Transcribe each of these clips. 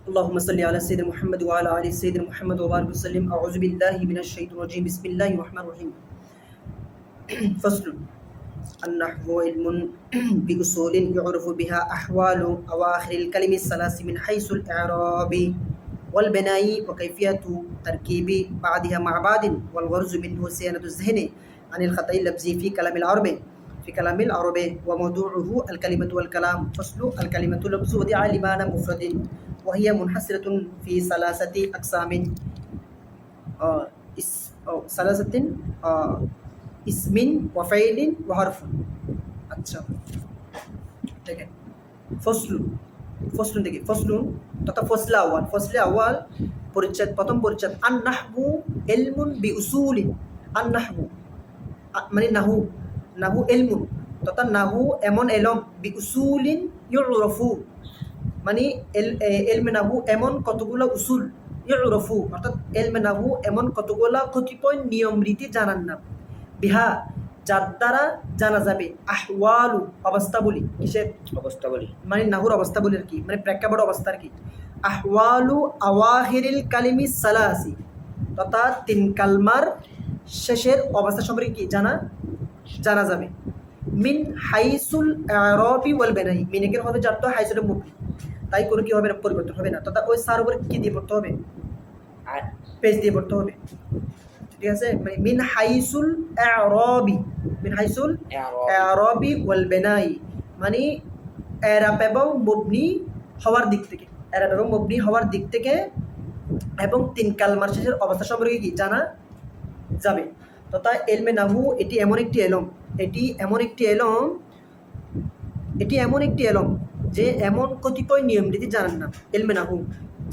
اللهم صل على سيدنا محمد وعلى آل سيدنا محمد وبارك وسلم. أعوذ بالله من الشيطان الرجيم. بسم الله الرحمن الرحيم. فصل. النحو علم بأصول يعرف بها أحوال أواخر الكلم الثلاث من حيث الإعراب والبناء وكيفية تركيب بعضها مع بعض، والغرض منه صيانة الذهن عن الخطأ اللفظي في كلام العرب وموضوعه الكلمة والكلام. فصل. الكلمة لفظ وضع لمعنى مفرد، وهي منحصرة في ثلاثة أقسام. ثلاثة اسم وفعل وحرف. আচ্ছা দেখেন ফসলুন দেখি ফসলুন তথা ফসলে আওয়াল পরিচ্ছেদ, প্রথম পরিচ্ছেদ। আন নাহবু ইলমুন বিউসুলিন। আন নাহবু মানে নাহু ইলমুন তথা নাহু এমন এলম বিউসুলিন ইউরফু মানে এলমে নাহু এমন কতগুলো উসুল, ইউরফু অর্থাৎ এলমে নাহু এমন কতগুলো কতিপয় নিয়ম রীতি জানার নাম, বিহা যার দ্বারা জানা যাবে, আহওয়ালু অবস্থাবলী। কিসের অবস্থাবলী? মানে নাহুর অবস্থাবলী আর কি, মানে প্রেক্ষাপট অবস্থা আর কি। আহওয়ালু আওয়াহিরিল কালিমি সালাসি তথা তিন কালমার শেষের অবস্থা সম্পর্কে কি জানা যাবে। মিন হাইসুল আরবি ওয়াল বেনাই, মিনেকের হবে যার তো হাইসুলের মুক্তি, তাই কোনো কি হবে না, পরিবর্তন হবে না। তথা ওই সার উপরে কি দিয়ে পড়তে হবে, পেজ দিয়ে পড়তে হবে। ঠিক আছে, মানে মিন হাইসুল আরবি ওয়াল বেনাই মানে এরাব এবং মবনি হওয়ার দিক থেকে, এবং তিন কালমার শেষের অবস্থা সম্পর্কে কি জানা যাবে। তথা এলমে নাহু এটি এমন একটি এলম যে এমন কতিপয় নিয়ম রীতি জানান না, এলমে নাহু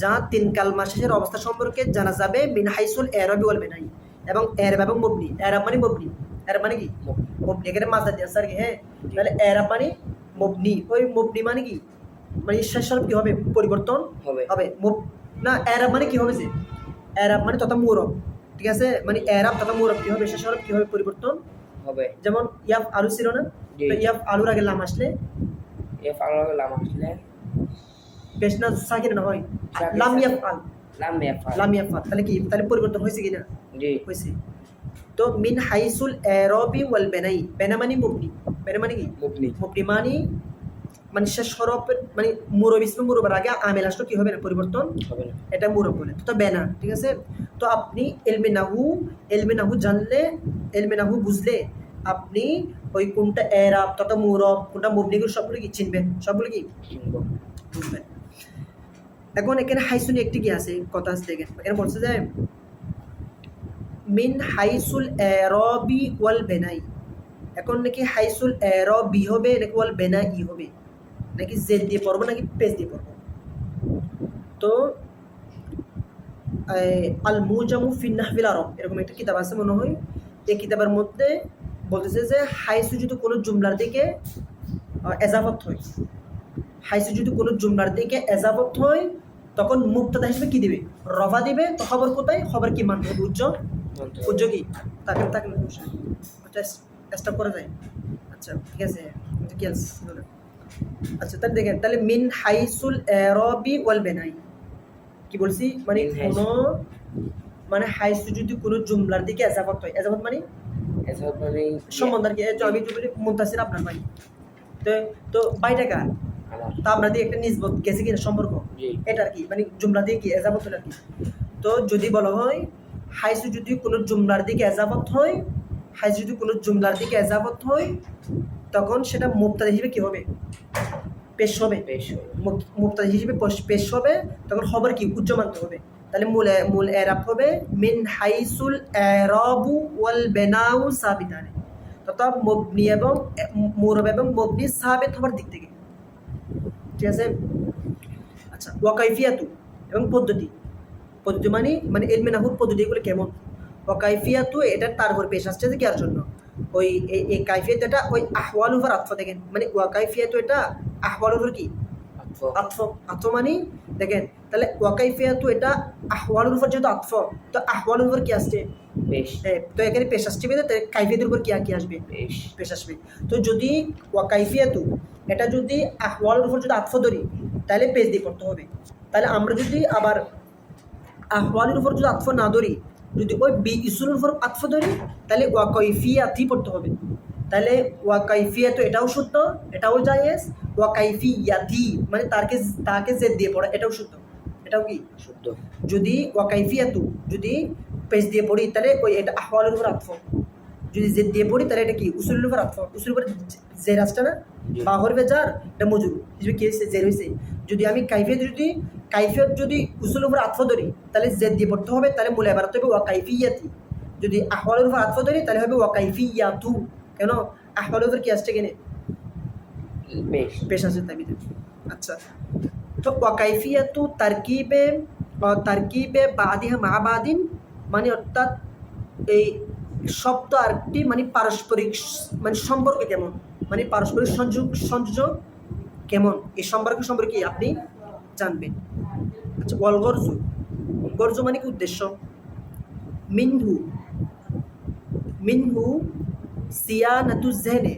যা তিন কালমার শেষের অবস্থা সম্পর্কে জানা যাবে। মিন হাইসুল আরবি ওয়াল বেনাই এবং এরাব এবং মবনি। এরাব মানে কি মবনি, এখানে মাঝে দিয়ে স্যার কি, হ্যাঁ তাহলে এরাব মানে মবনি, ওই মবনি মানে কি, মানে শেষ হরফ কি হবে, পরিবর্তন হবে না। এরাব মানে কি হবে, যে এরাব মানে তথা মুরব। ঠিক আছে, মানে এরাব তথা মুরব কি হবে, শেষ হরফ কি হবে, পরিবর্তন হবে। যেমন ইয়াফ আলু ছিল না, তো ইয়াফ আলুর আগে লাম আসলে বেশ না সাকিন না হয়, লাম ইয়াফআল তাহলে কি, তাহলে পরিবর্তন হয়েছে কিনা, হয়েছে। তো মিন হাইসুল আরবি ওয়াল বেনাই, বেনা মানে মুবনি, বেনা মানে কি মুবনি মানে শেষ হরফের মানে মুরব, ইসমে মুরবের আগে আমেল আসলে কি হবে না, পরিবর্তন হবে না, এটা মুরব বলে। তো বেনা, ঠিক আছে। তো আপনি এলমে নাহু জানলে, এলমে নাহু বুঝলে আপনি ওই কোনটা এরাব তথা মুরব কোনটা মুবনি সবগুলো কি চিনবেন, সবগুলো কি বুঝবেন। এখন এখানে হাইসুল একটি কি আছে, কথা আছে দেখেন, এখানে বলছে যে মিন হাইসুল আরবি ওয়াল বেনাই। এখন নাকি হাইসুল আরবি হবে নাকি ওয়াল বেনাই হবে, নাকি জেড দিয়ে পড়বো নাকি পেজ দিয়ে পড়বো। তো আল মুজামু ফি নাহবিল আরব এরকম একটা কিতাব আছে মনে হয়, এই কিতাবের মধ্যে বলতেছে যে হাইসু যদি কোনো জুমলার দিকে এজাফত হয়, তখন মুবতাদা হিসেবে কি দিবে, রফা দিবে। তো খবর কোথায়, খবর কি মানবে, উজ্জ কি তাকে স্টপ করা যায়। আচ্ছা ঠিক আছে, কি আছে। আচ্ছা তাহলে দেখেন, তাহলে মিন হাইসুল আরবি ওয়াল বেনাই কি বলছি, মানে কোনো মানে হাইসু যদি কোনো জুমলার দিকে এজাফত হয়, এজাফত মানে সম্বন্ধ আর কি। আমি যদি বলি মুনতাসির আপনার ভাই, তো বাইটা কার, তা আমরা দিয়ে একটা নিজবত গেছে কিনা সম্পর্ক, এটা আর কি, মানে জুমলা দিয়ে কি এজাফত হলো আর কি। তো যদি বলা হয় হাইসু যদি কোনো জুমলার দিকে এজাফত হয়, তখন সেটা মুবতাদা হিসেবে কি হবে, পেশ হবে। মুবতাদা হিসেবে পেশ হবে, তখন খবর কি উজ্জ মানতে হবে। তাহলে মূল এরাব হবে মিন হাইসুল আরাবু ওয়াল বেনাউ সাবিতানে, তথা মবনি এবং মুরব এবং মবনি সাবিত হওয়ার দিক থেকে। ঠিক আছে। আচ্ছা ওয়াকাইফিয়াতু এবং পদ্ধতি মানে ইলমে নাহুর পদ্ধতিগুলো কেমন। ওয়াকাইফিয়াতু এটা তার উপর পেশ আসছে যে কি আর জন্য, ওই এই কাইফিয়াত এটা ওই আহওয়াল উপর আতফ। দেখেন মানে ওয়াকাইফিয়াতু এটা আহওয়াল উপর কি আতফ মানে দেখেন, তাহলে ওয়াকাইফিয়াতু এটা আহওয়ালের উপর যেহেতু আতফ, তো আহওয়ালের উপর কি আসছে, তো এখানে পেশ আসছে, কাইফিয়াতের উপর কি আসবে, পেশ আসবে। তো যদি ওয়াকাইফিয়াতু এটা যদি আহওয়ালের উপর যদি আতফ ধরি, তাহলে পেজ দিয়ে পড়তে হবে। তাহলে আমরা যদি আবার আহওয়ালের উপর যদি আতফ না ধরি, যদি ওই বি ইসুলের উপর আতফ ধরি, তাহলে ওয়া কাইফিয়াতি পড়তে হবে। তাহলে ওয়া কাইফিয়াত এটাও শুদ্ধ, এটাও জায়েজ। ওয়া কাইফিয়াতি মানে তাকে জেদ দিয়ে পড়া, এটাও শুদ্ধ, এটাও কি শুদ্ধ। যদি ওয়া কাইফিয়াতু যদি পেশ দিয়ে পড়ি তাহলে ওই এটা আহওয়ালের উপর আতফ, যদি জেদ দিয়ে পড়ি তাহলে এটা কি উসুলের উপর আতফ, উসুলের উপর জের আসছে না, বা হরফে জার, এটা মজুর হিসেবে কি হয়েছে, জের হয়েছে। যদি আমি কাইফিয়ত যদি উসুলের উপর আতফ ধরি তাহলে জেদ দিয়ে পড়তে হবে, তাহলে মূল এবারত হবে ওয়া কাইফিয়াতি। যদি আহওয়ালের উপর আতফ ধরি তাহলে হবে ওয়া কাইফিয়াতু। কেন আহওয়ালের উপর কি আসছে, কেনে পেশ আছে, তাই আচ্ছা। তো ওয়া কাইফিয়াতু তারকিবে বাদিহা মা বাদিন, মানে অর্থাৎ এই শব্দ আরেকটি মানে পারস্পরিক মানে সম্পর্ক কেমন, মানে পারস্পরিক সংযোগ কেমন, এই সম্পর্কে কি আপনি জানবেন। আচ্ছা, ওয়াল গরজু মানে কি উদ্দেশ্য। মিনহু সিয়ানাতু জেহনে,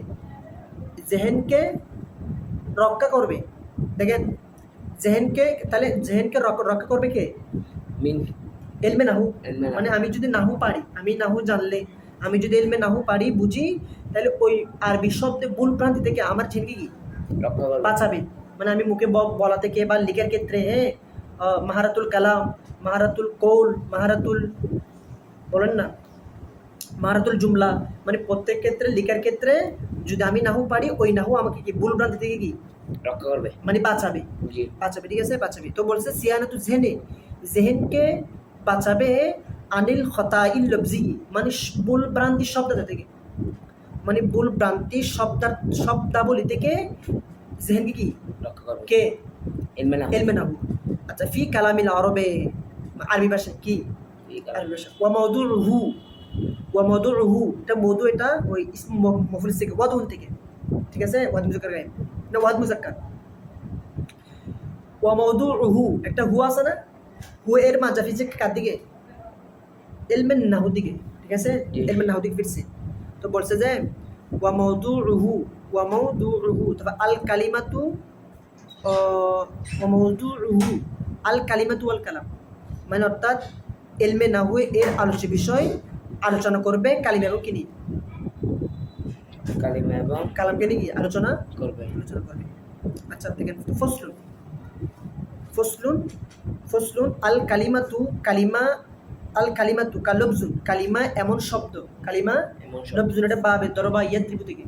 জেহেনকে রক্ষা করবে। দেখেন তাহলে জেহেনকে রক্ষা করবে কে, এলমে নাহু। মানে আমি যদি নাহু পারি, আমি নাহু জানলে, আমি যদি এলমে নাহু পারি বুঝি, তাহলে ওই আরবি শব্দে ভুল ভ্রান্তি থেকে আমার জেহেনকে কি বাঁচাবে। মানে আমি মুখে বলা থেকে বা লিখার ক্ষেত্রে, হ্যাঁ, মাহারাতুল কালাম, মাহারাতুল কৌল, বলেন না মাহারাতুল জুমলা, মানে প্রত্যেক ক্ষেত্রে লিখার ক্ষেত্রে যদি আমি নাহু পারি, ওই নাহু আমাকে কি ভুল ভ্রান্তি থেকে কি রক্ষা করবে, মানে বাঁচাবে। ঠিক আছে, বাঁচাবে। তো বলছে সিয়ানাতু জেহেনকে বাঁচাবে, আনিল খতাইল লফজি মানে ভুল ভ্রান্তি শব্দটা থেকে, মানে ভুল ভ্রান্তি শব্দাবলী থেকে জেহেনকে কি রক্ষা করবে, কে ইলমে নাহু। আচ্ছা, ফি কালামিল আরবে, আরবি ভাষা কি আরবি ভাষা। ওয়া মাউদুহু এটা মৌদু, এটা ওই ইসম মফউল থেকে ওয়াদুন থেকে, ঠিক আছে, ওয়াদ মুজাক্কার গায়েব না, ওয়াদ মুজাক্কার। ওয়া মাউদুহু একটা হু আছে না, হু এর মাজাফি যে কার দিকে, ইলমেন নাহু দিকে, ঠিক আছে, ইলমেন নাহু দিকে ফিরছে। তো বলছে যে ওয়া মাউদুহু তবে আল কালিমাতু আল কালিমাতু ওয়াল কালাম, মানে অর্থাৎ ইলমে নাহু এর আলোচ্য বিষয় আলোচনা করবে কালিমা এবং কিনি, কালিমা এবং কালামকে নিয়ে আলোচনা করবে। আচ্ছা, দেখেন ফসলুন আল কালিমাতু কালবজুন, কালিমা এমন শব্দ, লবজুন এটা বাবে দরবা ইয়াদ্রিবু থেকে,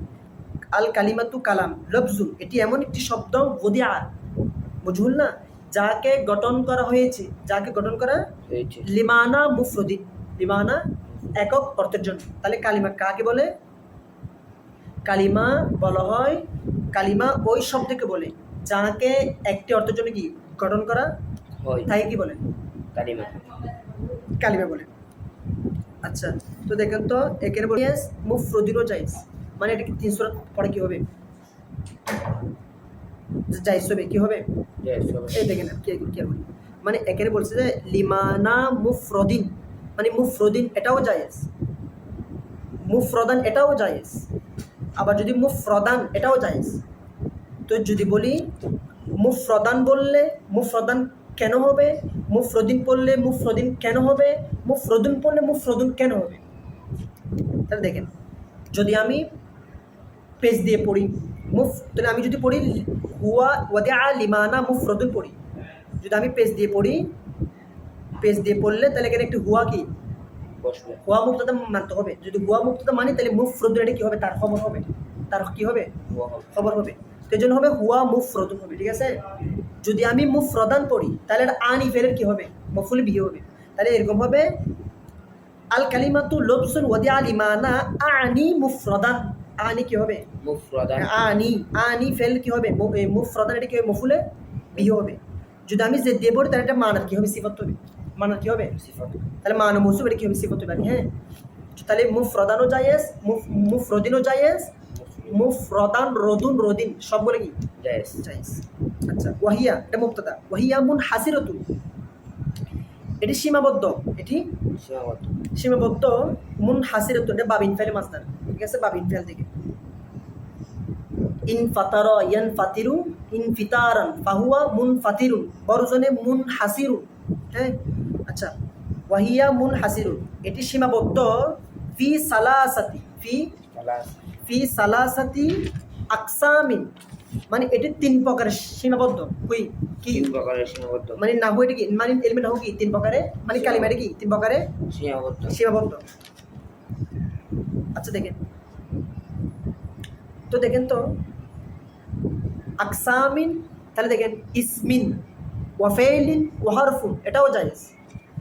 আল কালিমাতু কালাম লবজুন এটি এমন একটি শব্দ, ওদিআ মজহুল না, যাকে গঠন করা হয়েছে, লিমানা মুফরদিন, লিমানা একক অর্থের জন্য। তাহলে কালিমা কাকে বলে, কালিমা বলা হয়, কালিমা ওই শব্দকে বলে যাকে একটি অর্থের জন্য কি গঠন করা হয়, তাই কি বলে কালিমা বলে। আচ্ছা, তো দেখেন তো একের বলে মুফরদিনও জায়েজ, মানে এটা কি 3 সূরা পড়ে কি হবে, জায়েজ হবে, কি হবে, এই দেখেন কি বলি, মানে একের বলছে যে লিমানা মুফরদিন, মানে মুফরদিন এটাও জায়েজ, মুফরদান এটাও জায়েজ, আবার যদি মুফরদান এটাও জায়েজ। তো যদি বলি মুফরদান বললে মুফরদান কেন হবে, মুফরদিন পড়লে মুফরদিন কেন হবে, মুফরদুন পড়লে মুফরদুন কেন হবে। তাহলে দেখেন, যদি আমি পেজ দিয়ে পড়ি তাহলে আমি যদি পড়ি হুয়া ওয়াদিআ লিমানা মুফরদুন পড়ি, যদি আমি পেজ দিয়ে পড়লে তাহলে এখানে একটি হুয়া কি হুয়া মুবতাদা মানতে হবে। যদি হুয়া মুবতাদা মানি তাহলে মুফরদুন এটা কি হবে, তার খবর হবে, খবর হবে। তো জন্য হবে হুয়া মুফরদুন হবে, ঠিক আছে। যদি আমি মুফরদান পড়ি তাহলে এটা আনি ফেলের কি হবে, মফুল বিহি হবে। তাহলে এরকম হবে আল কালিমাতু লবসুন ওয়াদিআ লিমানা আনি মুফরদান, আনি কি হবে মুফরদান, আনি ফেল কি হবে মুফরদান, এটা কি হবে মফুলে বিহি হবে। যদি আমি যে দিয়ে পড়ি তাহলে এটা মানার কি হবে, সিফাত হবে, মানার কি হবে সিফাত, তাহলে মান মৌসুফ এটা কি হবে, সিফাত হবে। হ্যাঁ, তাহলে মুফরদানও জায়েজ, মুফরদিনও জায়েজ, মুফরদান রদিন সবগুলো কি জায়েজ। আচ্ছা, ওয়াহিয়া এটা মুবতাদা, ওয়াহিয়া মুনহাসিরাতুন এটি সীমাবদ্ধ, মুনহাসিরাতুন এটা বাবিন ফেলে মাসদার, ঠিক আছে, বাবিন ফেল থেকে। ইনফাতারা ইয়ানফাতিরু ইনফিতারান ফাহুয়া মুনফাতিরুন বড়জনে মুনহাসিরুন। হ্যাঁ, আচ্ছা, ওয়াহিয়া মুনহাসিরুন এটি সীমাবদ্ধ ফি সালাসাতি Alas. ফি সালাসাতি আকসামিন, মানে এটি তিন প্রকারের সীমাবদ্ধ। কি তিন প্রকারের সীমাবদ্ধ। মানে নাহু এটি কি, মানে ইলমে নাহু কি তিন প্রকারে, মানে কালিমা এটি কি তিন প্রকারে সীমাবদ্ধ। সীমাবদ্ধ। আচ্ছা দেখেন তো, দেখেন তো আকসামিন, তাহলে দেখেন ইসমিন ওয়াফেলিন ওয়াহারফুন এটাও জায়েজ।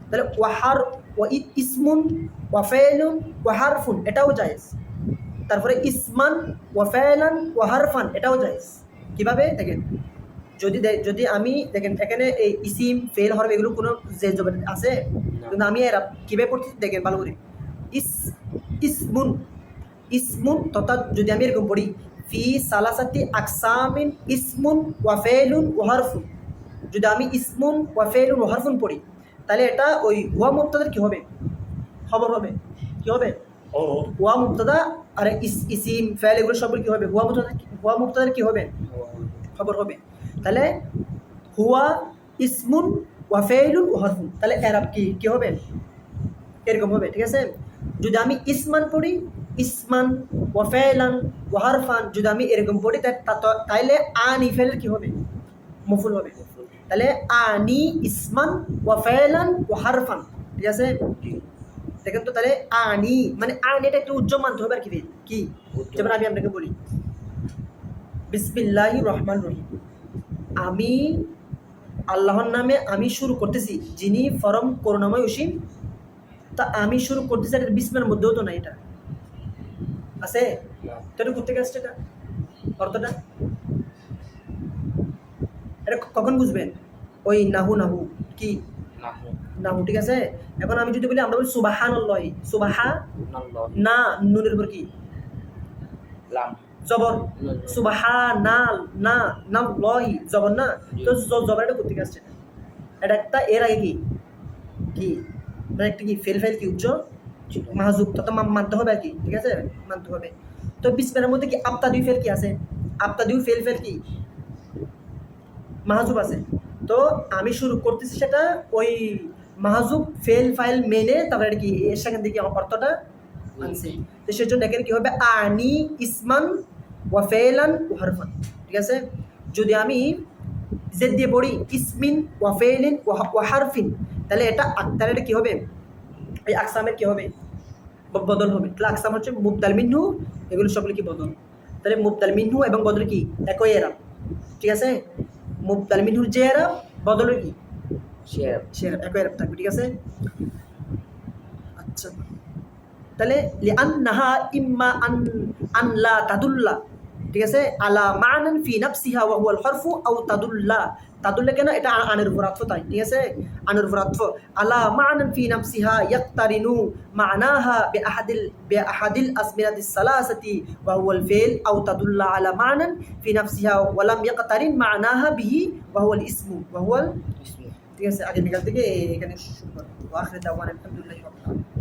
তাহলে ইসমুন ওয়াফেলুন ওয়াহারফুন এটাও জায়েজ। তারপরে ইসমান ওয়াফেলান ওয়াহারফান এটাও জায়েজ। কিভাবে দেখেন, যদি আমি দেখেন এখানে এই ইসিম ফেল হরফ এগুলো কোনো যে জবাব আছে, কিন্তু আমি এরা কীভাবে পড়ছি দেখেন ভালো করে। ইসমুন ইসমুন তথা যদি আমি এরকম পড়ি ফি সালাসাতি আকসামিন ইসমুন ওয়াফেলুন ওয়াহারফুন, যদি আমি ইসমুন ওয়াফেলুন ওয়াহারফুন পড়ি, তাহলে এটা ওই হুয়া মুবতাদার কি হবে, খবর হবে। কি হবে? হুয়া মুবতাদা, আর ইসিম ফেল এগুলো সবগুলো কি হবে, হুয়া মুবতাদার কি হবে, খবর হবে। তাহলে হুয়া ইসমুন ওয়াফেলুন ওয়াহারফুন, তাহলে এরাব কি হবে, এরকম হবে। ঠিক আছে, যদি আমি ইসমান পড়ি ইসমান ওয়াফেলান ওয়াহারফান, যদি আমি এরকম পড়ি তাইলে আনি ফেল কি হবে, মফুল হবে। তাহলে আনি ইসমান ওয়াফেলান ওয়াহারফান। ঠিক আছে, দেখেন তো, তাহলে আনি মানে আনি এটা একটু উজ্জ্বল মানতে হবে আর কি। যেমন আমি আপনাকে বলি বিসমিল্লাহির রহমানির রহিম, আমি আল্লাহর নামে আমি শুরু করতেছি যিনি পরম করুণাময় অসীম। তা আমি শুরু করতেছি, এটা বিসমের মধ্যেও তো না, এটা আছে তো, এটা কোথেকে আসছে এটা অর্থটা, এটা কখন বুঝবেন, ওই নাহু কি নাহু। ঠিক আছে, এখন আমি যদি বলি, আমরা বলি সুবহানাল্লাহি, সুবাহা না নুনের উপর কি লাম জবর, সুবহানাল না নাম লহি জবর না, তো জবরটা কোথেকে আসছে, এটা একটা এর আগে কি মানে একটা কি ফেল কি উচ্চ মাহজুব, তত মানতে হবে আর কি। ঠিক আছে, মানতে হবে। তো বিসমিল্লাহর মধ্যে কি আবতাদিউ ফেল কি আছে, আবতাদিউ ফেল কি মাহজুব আছে। তো আমি শুরু করতেছি সেটা ওই মাহজুব ফেল ফাইল মেনে, তারপরে এটা কি এর সেখান থেকে অর্থটা আনছে। তো সেজন্য এখানে কি হবে, আনি ইসমান ওয়া ফেলান ওয়া হারফান। ঠিক আছে, যদি আমি জেদ দিয়ে পড়ি ইসমিন ওয়া ফেলিন ওয়া হারফিন, তাহলে এটা কি হবে, এই আকসামের কি হবে, বদল হবে। তাহলে আকসাম হচ্ছে মুবদাল মিনহু, এগুলো সবগুলো কি বদল। তাহলে মুবদাল মিনহু এবং বদল কি একই এরাব। ঠিক আছে, মুবদাল মিনহুর যে এরাব, বদলের কি সে একই এরাব থাকবে। ঠিক আছে, আচ্ছা, তাহলে লিআন্নাহা ইম্মা আন লা তাদুল্লা। ঠিক আছে, আলা মানান ফি নাফসিহা ওয়া হুয়াল হরফু আও তাদুল্লা কেন, এটা আনের উপর আতফ, তাই। ঠিক আছে, আনের উপর আতফ, আলা মানান ফি নাফসিহা ইয়াকতারিনু মানাহা বিআহাদিল আসমিনাতিস সালাসাতি ওয়া হুয়াল ফিল আও তাদুল্লা আলা মানান ফি নাফসিহা ওয়া লাম ইয়াকতারিন মানাহা বিহি ওয়া হুয়াল ইসমু ওয়া হুয়াল। ঠিক আছে, আগে বিকাল থেকে এখানে শুরু করব। ওয়া আখির দাওয়ানা আলহামদুলিল্লাহি রাব্বিল আলামিন।